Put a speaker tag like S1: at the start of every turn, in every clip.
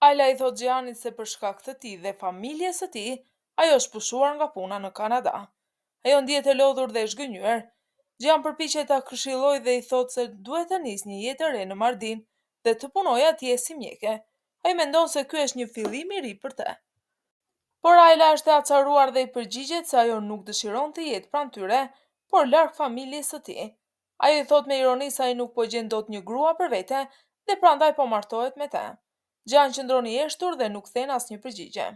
S1: Ayla i thot Gjanit se për shkak të tij dhe familjes së tij, ajo është pushuar nga puna në Kanada. Ajo ndihet e lodhur dhe e zhgënjur. Gjan përpiqet ta këshillojë dhe i thot se duhet të nisë një jetë e re në Mardin dhe të punojë atje si mjeke. Ai mendon se ky është një fillim i ri për të. Por Ayla është e acaruar dhe i përgjigjet se ajo nuk dëshiron të jetë pranë tyre, por larg familjes së tij. Ai i thot me ironi se ai nuk po gjen dot një grua për vete dhe prandaj po martohet me të. Gjan qëndron i heshtur dhe nuk thën asnjë përgjigje.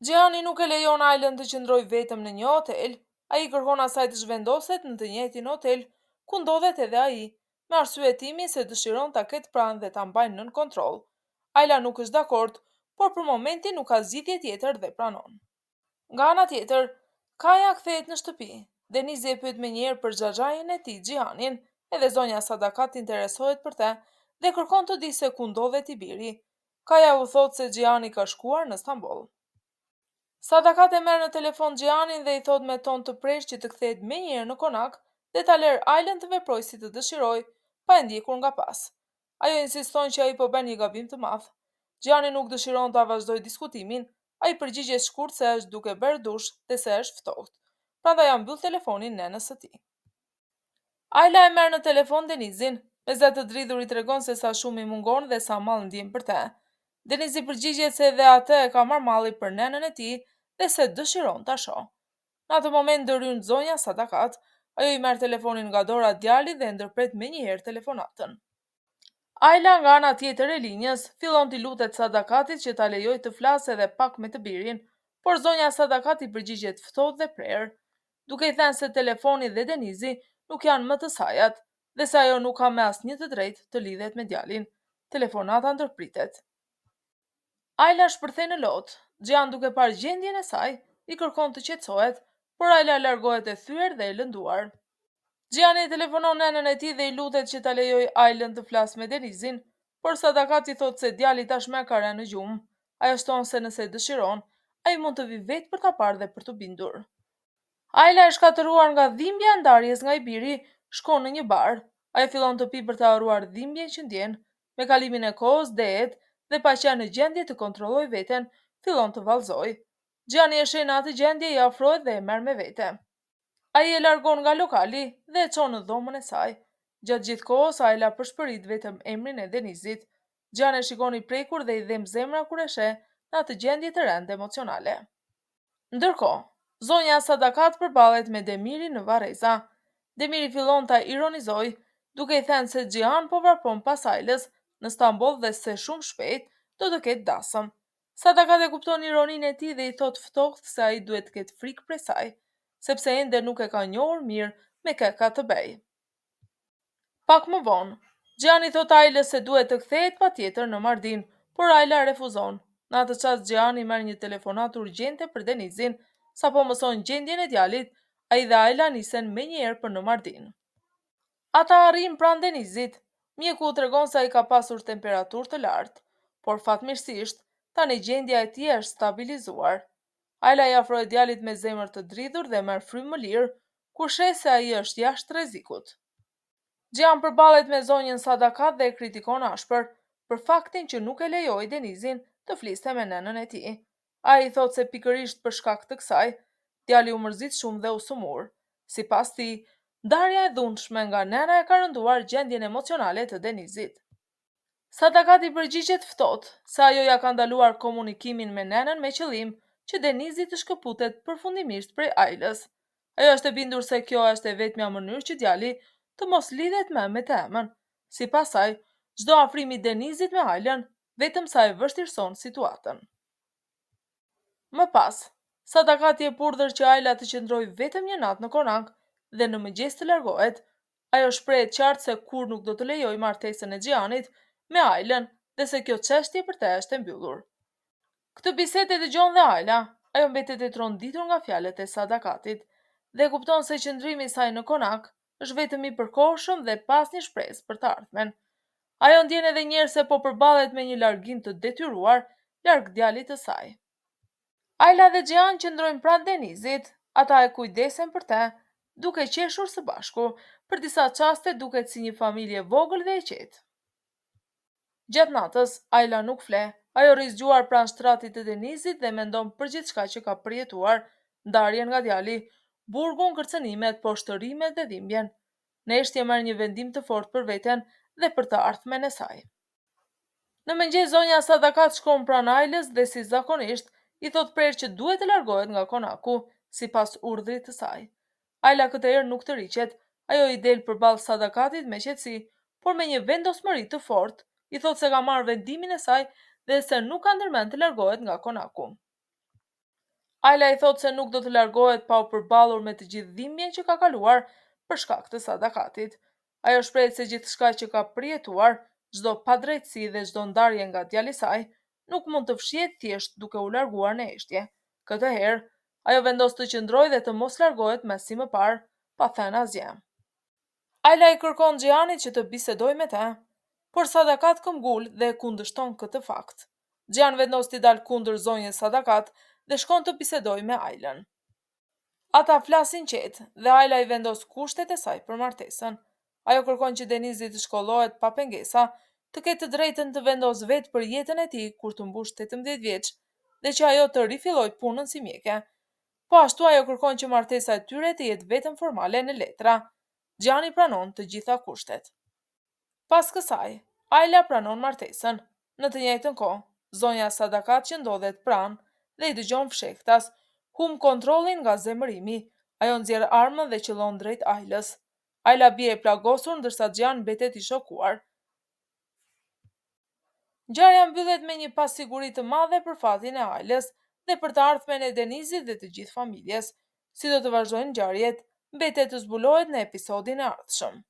S1: Gjani nuk e lejon Aylën të qëndrojë vetëm në një hotel, ai kërkon asaj të zhvendoset në të njëjtin hotel ku ndodhet edhe ai, me arsye timi se dëshiron ta ketë pranë dhe ta mbajë nën kontroll. Ayla nuk është dakord, por për momentin nuk ka zgjidhje tjetër dhe pranon. Nga ana tjetër, Kaja kthehet në shtëpi. Denizi e pyet menjëherë për xhaxhain e tij Xhihanin, edhe zonja Sadakat interesohet për të dhe kërkon të di se ku ndodhet i biri. Kaja u thot se Xhihani ka shkuar në Stamboll. Sadakat e merr në telefon Xhihanin dhe i thot me ton të prerë që të kthehet menjëherë në konak dhe ta lërë Aylën të veprojë si të dëshirojë, pa e ndjekur nga pas. Ajo insiston që ai po bën një gabim të madh. Xhihani nuk dëshiron ta vazhdojë diskutimin, ai përgjigjet shkurt se është duke bërë dush dhe se është ftohtë. Prandaj ja mbyll telefonin nënës së tij. Ayla e merr në telefon Denizin, me zë të dridhur i tregon se sa shumë i mungon dhe sa mall ndjen për të. Denizi përgjigjet se edhe atë e ka marrë malli për nënën e tij dhe se dëshiron ta shohë. Në atë moment ndërhyn zonja Sadakat, ajo i merr telefonin nga dora djalit dhe ndërpret menjëherë telefonatën. Ayla nga ana tjetër e linjës fillon t'i lutet Sadakatit që ta lejojë të flasë edhe pak me të birin, por zonja Sadakat i përgjigjet ftohtë dhe prerë, duke i thënë se telefoni dhe Denizi nuk janë më të sajat dhe se ajo nuk ka me asnjë të drejtë të lidhet me djalin. Telefonata ndërpritet. Ayla shpërthen në lot. Gjan duke parë gjendjen e saj, i kërkon të qetësohet, por Ayla largohet e thyer dhe e lënduar. Gjani telefonon nënën e tij dhe i lutet që ta lejojë Aylën të flasë me Denizin, por Sadakat i thot se djali tashmë ka rënë në gjumë. Ajo shton se nëse dëshiron, ai mund të vi vetë për ta parë dhe për të bindur. Ayla e shkatëruar nga dhimbja e ndarjes nga i biri, shkon në një bar. Ai fillon të pi për të harruar dhimbjen që ndjen. Me kalimin e kohës dehet dhe pa qenë në gjendje të kontrollojë veten, fillon të vallëzojë. Gjani e sheh në atë gjendje, i afrohet dhe e merr me vete. Ai e largon nga lokali dhe e çon në dhomën e saj. Gjatë gjithë kohës Ayla përshpërit vetëm emrin e Denizit. Gjani e shikon i prekur dhe i dhem zemra kur e sheh në atë gjendje të rëndë emocionale. Ndërkohë, zonja Sadakat përballet me Demirin në Varreza. Demiri fillon ta ironizojë, duke i thënë se Xhihan po vrapon pas Aylës në Stamboll dhe se shumë shpejt do të ketë dasëm. Sadakat e kupton ironinë e tij dhe i thot ftohtë se ai duhet të ketë frikë prej saj, sepse ende nuk e ka njohur mirë me kë ka të bëjë. Pak më vonë, Gjani thot Aylës se duhet të kthehet patjetër në Mardin, por Ayla refuzon. Në atë çast Gjani merr një telefonat urgjente për Denizin. Sapo mëson gjendjen e djalit, ai dhe Ayla nisen menjëherë për në Mardin. Ata arrin pranë Denizit. Mjeku u tregon se ai ka pasur temperaturë të lartë, por fatmirësisht tani gjendja e tij është stabilizuar. Ayla i afrohet djalit me zemër të dridhur dhe merr frymë më lirë, kur sheh se ai është jashtë rrezikut. Gjan përballet me zonjën Sadakat dhe e kritikon ashpër për faktin që nuk e lejoi Denizin të fliste me nënën e tij. Ai i thot se pikërisht për shkak të kësaj, djali u mërzit shumë dhe u sëmur. Sipas tij, ndarja e dhunshme nga nëna e ka rënduar gjendjen emocionale të Denizit. Sadakat i përgjigjet ftohtë se ajo ja ka ndaluar komunikimin me nënën me qëllim që Denizi të shkëputet përfundimisht prej Aylës. Ajo është e bindur se kjo është e vetmja mënyrë që djali të mos lidhet më me të emën. Sipas saj, çdo afrim i Denizit me Aylën vetëm sa e vështirëson situatën. Më pas, Sadakati e purdhër që Ayla të qëndrojë vetëm një natë në konak dhe në mëngjes të largohet. Ajo shprehet qartë se kur nuk do të lejojë martesën e Xhihanit me Aylën dhe se kjo çështje për të është e mbyllur. Këtë bisedë e dëgjon dhe Ayla. Ajo mbetet e tronditur nga fjalët e Sadakatit dhe kupton se qëndrimi i saj në konak është vetëm i përkohshëm dhe pas një shpresë për të ardhmen. Ajo ndjen edhe një herë se po përballet me një largim të detyruar larg djalit të saj. Ayla dhe Xhihan qëndrojnë pranë Denizit. Ata e kujdesen për të, duke qeshur së bashku. Për disa çaste duket si një familje vogël dhe e qetë. Gjatë natës, Ayla nuk fle, Ajo rizgjuar pranë shtratit të Denizit dhe mendon për gjithçka që ka përjetuar, ndarjen nga djali, burgun, kërcënimet, poshtërimet dhe dhimbjen. Neshtje merr një vendim të fortë për veten dhe për të ardhmen e saj. Në mëngjes zonja Sadakat shkon pranë Ajlës dhe si zakonisht i thot prerë që duhet të largohet nga konaku, sipas urdhrit të saj. Ajla këtë herë nuk të riqet, ajo i del përballë Sadakatit me qetësi, por me një vendosmëri të fortë, i thot se ka marrë vendimin e saj dhe se nuk ka ndërmend të largohet nga konaku. Ajla i thot se nuk do të largohet pa u përballur me të gjithë dhimbjen që ka kaluar për shkak të Sadakatit. Ajo shpreh se gjithçka që ka përjetuar, çdo padrejtësi dhe çdo ndarje nga djali i saj, nuk mund të fshihet thjesht duke u larguar në eshtje. Këtë herë, ajo vendos të qëndrojë dhe të mos largohet me si më parë, pa thënë asgjë. Ajla i kërkon Xhianit që të bisedojë me të, por Sadakat këmbgul dhe kundërshton këtë fakt. Xhian vendos t'i dalë kundër zonjës Sadakat dhe shkon të bisedojë me Ajlën. Ata flasin qetë dhe Ajla i vendos kushtet e saj për martesën. Ajo kërkon që Denizi të shkollohet pa pengesa, të ketë të drejtën të vendosë vetë për jetën e tij kur të mbush 18 vjeç dhe që ajo të rifillojë punën si mjeke. Po ashtu ajo kërkon që martesa e tyre të jetë vetëm formale në letra. Xhani pranon të gjitha kushtet. Pas kësaj, Ajla pranon martesën. Në të njëjtën kohë, zonja Sadakat që ndodhet pranë dhe i dëgjon fshehtas, humb kontrollin nga zemërimi. Ajo nxjerr armën dhe qëllon drejt Ajlës. Ajla bie e plagosur ndërsa Xhan mbetet i shokuar. Ngjarja mbyllet me një pasiguri të madhe për fatin e Ajlës dhe për të ardhmen e Denizit dhe të gjithë familjes. Si do të vazhdojnë ngjarjet, mbetet të zbulohet në episodin e ardhshëm.